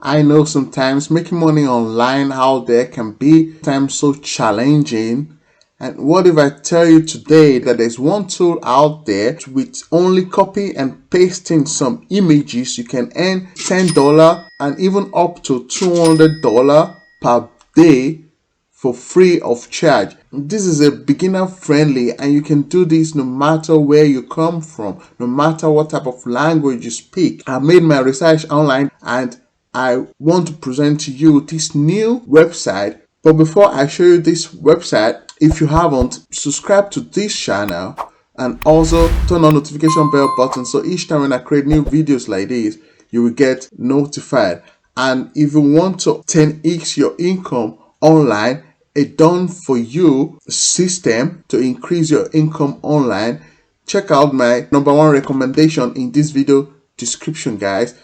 I know sometimes making money online out there can be sometimes so challenging. And what if I tell you today that there's one tool out there with only copy and pasting some images, you can earn $10 and even up to $200 per day for free of charge. This is a beginner friendly and you can do this no matter where you come from, no matter what type of language you speak. I made my research online and I want to present to you this new website. But before I show you this website, if you haven't, subscribe to this channel and also turn on notification bell button so each time when I create new videos like this, you will get notified. And if you want to 10x your income online, a done for you system to increase your income online, check out my #1 recommendation in this video description, guys.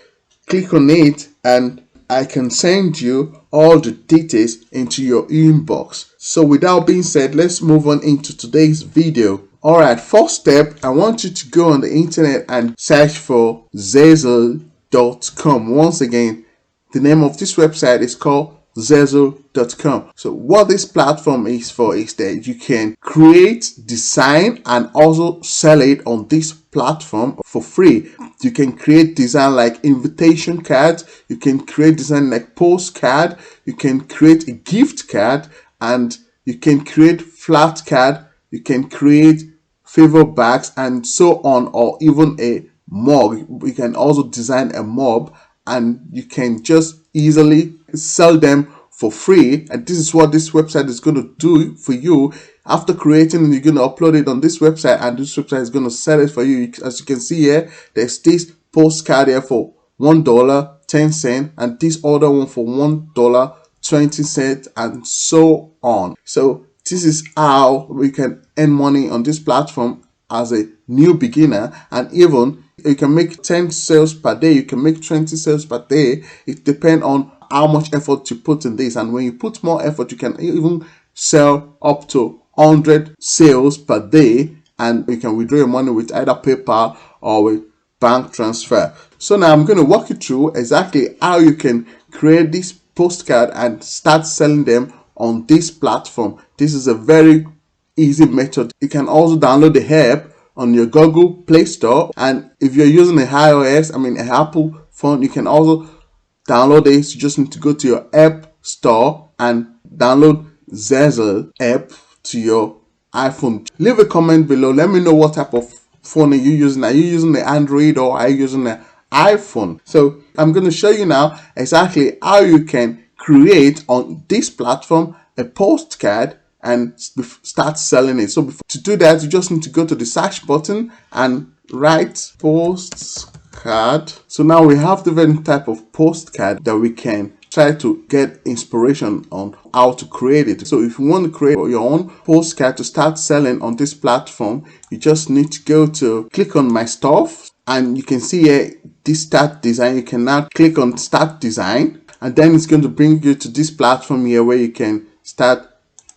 Click on it and I can send you all the details into your inbox. So without being said, let's move on into today's video. Alright, first step, I want you to go on the internet and search for Zazzle.com. Once again, the name of this website is called Zazzle.com. So what this platform is for is that you can create, design, and also sell it on this platform for free. You can create design like invitation cards, you can create design like postcard, you can create a gift card, and you can create flat card, you can create favor bags and so on, or even a mug. We can also design a mug and you can just easily sell them for free. And this is what this website is going to do for you. After creating, you're going to upload it on this website and this website is going to sell it for you. As you can see here, there's this postcard here for $1.10 and this other one for $1.20 and so on. So this is how we can earn money on this platform as a new beginner. And even you can make 10 sales per day, you can make 20 sales per day. It depends on how much effort you put in this, and when you put more effort, you can even sell up to 100 sales per day, and you can withdraw your money with either PayPal or with bank transfer. So now I'm going to walk you through exactly how you can create this postcard and start selling them on this platform. This is a very easy method. You can also download the app on your Google Play Store, and if you're using an Apple phone, you can also download this. You just need to go to your app store and download Zazzle app to your iPhone. Leave a comment below. Let me know what type of phone are you using. Are you using the Android or are you using the iPhone? So I'm going to show you now exactly how you can create on this platform a postcard and start selling it. So to do that, you just need to go to the search button and write postcard. So now we have different type of postcard that we can try to get inspiration on how to create it. So if you want to create your own postcard to start selling on this platform, you just need to go to click on my stuff and you can see here this start design. You can now click on start design and then it's going to bring you to this platform here where you can start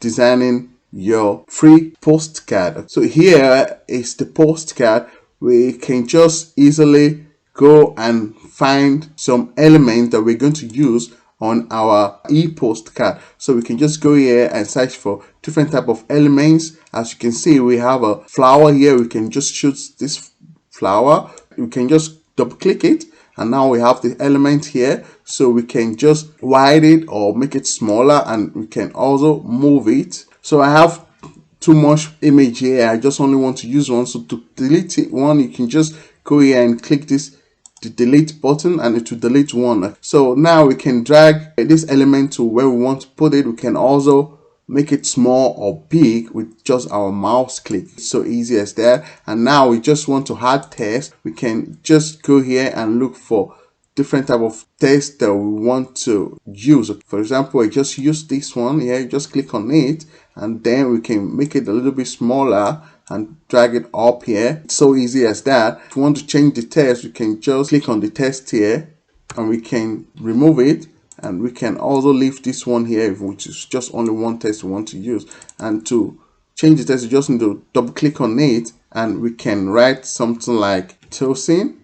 designing your free postcard. So here is the postcard. We can just easily go and find some elements that we're going to use on our e-postcard. So we can just go here and search for different type of elements. As you can see, we have a flower here. We can just choose this flower. We can just double click it and now we have the element here. So we can just widen it or make it smaller and we can also move it. So I have too much image here. I just only want to use one. So to delete it one, you can just go here and click the delete button and it will delete one. So now we can drag this element to where we want to put it. We can also make it small or big with just our mouse click. It's so easy as that. And now we just want to add text. We can just go here and look for different type of text that we want to use. For example, I just use this one here. You just click on it and then we can make it a little bit smaller and drag it up here. It's so easy as that. If you want to change the text, we can just click on the text here and we can remove it, and we can also leave this one here, which is just only one text we want to use. And to change the text, you just need to double click on it and we can write something like Tosin.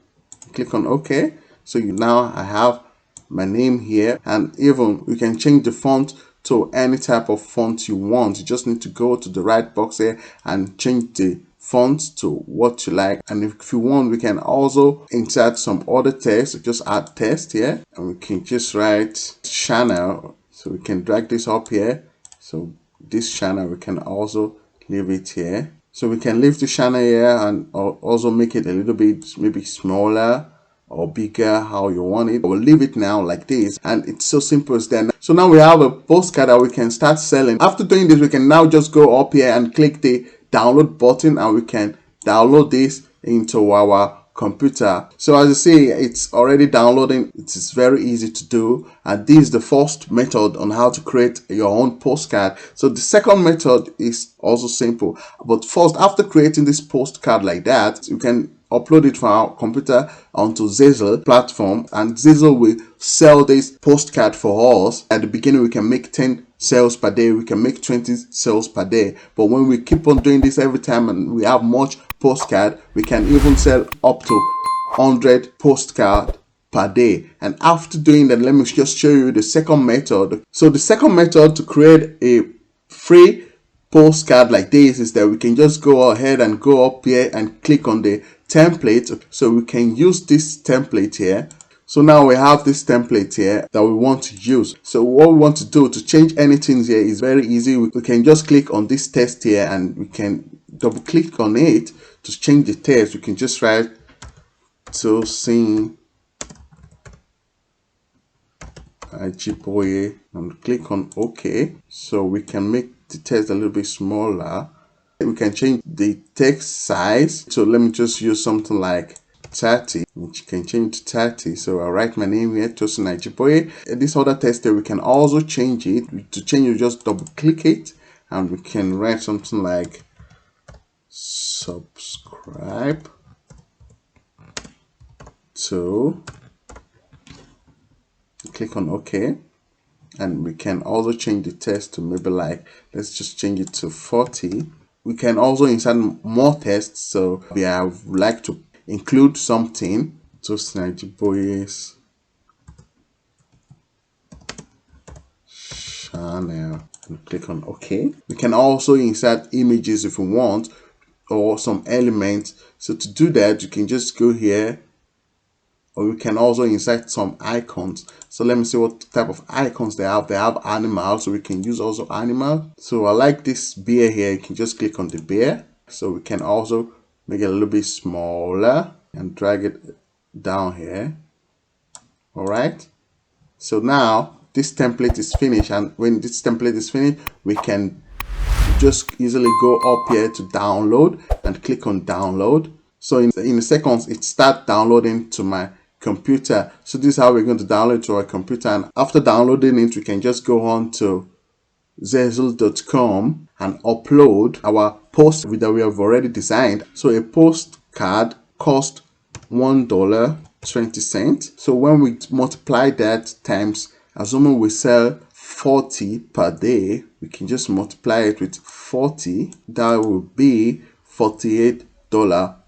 Click on OK. So now I have my name here, and even we can change the font to any type of font you want. You just need to go to the right box here and change the font to what you like. And if you want, we can also insert some other text. Just add text here, and we can just write channel. So we can drag this up here. So this channel, we can also leave it here. So we can leave the channel here and also make it a little bit maybe smaller or bigger, how you want it. We'll leave it now like this, and it's so simple as that. So now we have a postcard that we can start selling. After doing this, we can now just go up here and click the download button, and we can download this into our computer. So as you see, it's already downloading. It is very easy to do, and this is the first method on how to create your own postcard. So the second method is also simple, but first, after creating this postcard like that, you can upload it from our computer onto Zazzle platform, and Zazzle will sell this postcard for us. At the beginning, we can make 10 sales per day, we can make 20 sales per day, but when we keep on doing this every time and we have much postcard, we can even sell up to 100 postcard per day. And after doing that, let me just show you the second method. So the second method to create a free postcard like this is that we can just go ahead and go up here and click on the template. So we can use this template here. So now we have this template here that we want to use. So what we want to do to change anything here is very easy. We can just click on this text here, and we can double click on it to change the text. We can just write Tosin Ajiboye and click on OK. So we can make the text a little bit smaller. We can change the text size. So let me just use something like 30, which you can change to 30. So I'll write my name here, Tosin Ajiboye. This other text there, we can also change it. To change it, just double click it, and we can write something like subscribe to, click on OK. And we can also change the text to maybe like, let's just change it to 40. We can also insert more text. So we have like to include something. Tosin Ajiboye's channel, and click on OK. We can also insert images if we want, or some elements. So to do that, you can just go here, or we can also insert some icons. So let me see what type of icons they have. They have animals, so we can use also animal. So I like this bear here. You can just click on the bear. So we can also make it a little bit smaller and drag it down here. All right. So now this template is finished, and when this template is finished, we can just easily go up here to download and click on download. So in seconds, it starts downloading to my computer. So this is how we're going to download to our computer, and after downloading it, we can just go on to Zazzle.com and upload our post that we have already designed. So a postcard costs $1.20. So when we multiply that times, assuming we sell 40 per day, we can just multiply it with 40. That will be $48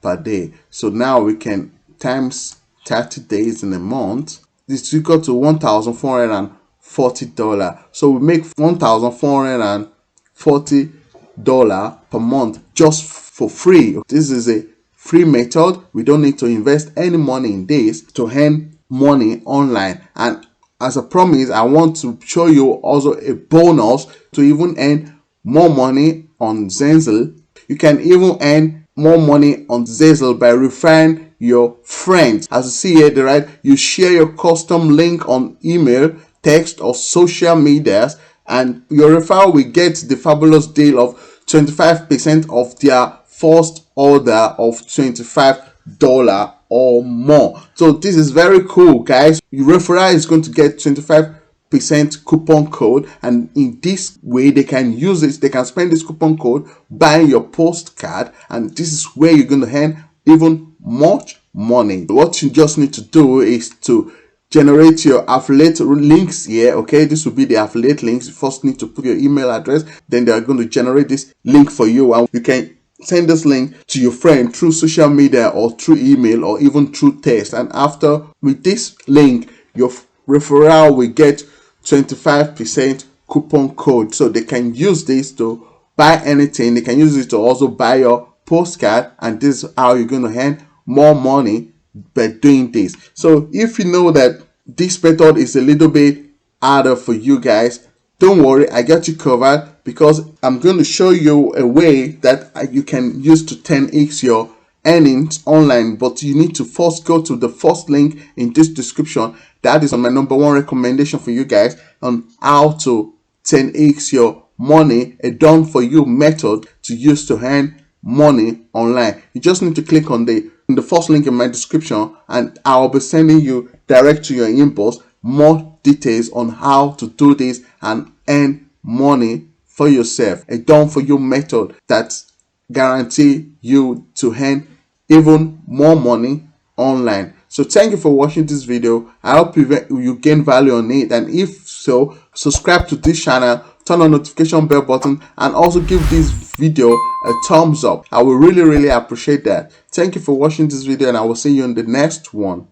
per day. So now we can times 30 days in a month. This is equal to $1,440. So we make $1,440 per month just for free. This is a free method. We don't need to invest any money in this to earn money online. And as a promise, I want to show you also a bonus to even earn more money on Zazzle. You can even earn more money on Zazzle by referring your friends. As you see here, right, you share your custom link on email, text, or social medias, and your referral will get the fabulous deal of 25% of their first order of $25 or more. So this is very cool, guys. Your referral is going to get 25% coupon code, and in this way they can use it. They can spend this coupon code buying your postcard, and this is where you're going to earn even much money. What you just need to do is to generate your affiliate links here. Okay, this will be the affiliate links. You first need to put your email address, then they are going to generate this link for you, and you can send this link to your friend through social media or through email or even through text. And after with this link, your referral will get 25% coupon code, so they can use this to buy anything. They can use it to also buy your postcard, and this is how you're going to earn more money by doing this. So if you know that this method is a little bit harder for you guys, don't worry, I got you covered, because I'm going to show you a way that you can use to 10x your earnings online. But you need to first go to the first link in this description. That is my number one recommendation for you guys on how to 10x your money, a done for you method to use to earn money online. You just need to click on the first link in my description, and I'll be sending you direct to your inbox more details on how to do this and earn money for yourself, a done for you method that guarantee you to earn even more money online. So thank you for watching this video. I hope you gain value on it, and if so, subscribe to this channel, turn on notification bell button, and also give this video a thumbs up. I will really appreciate that. Thank you for watching this video, and I will see you in the next one.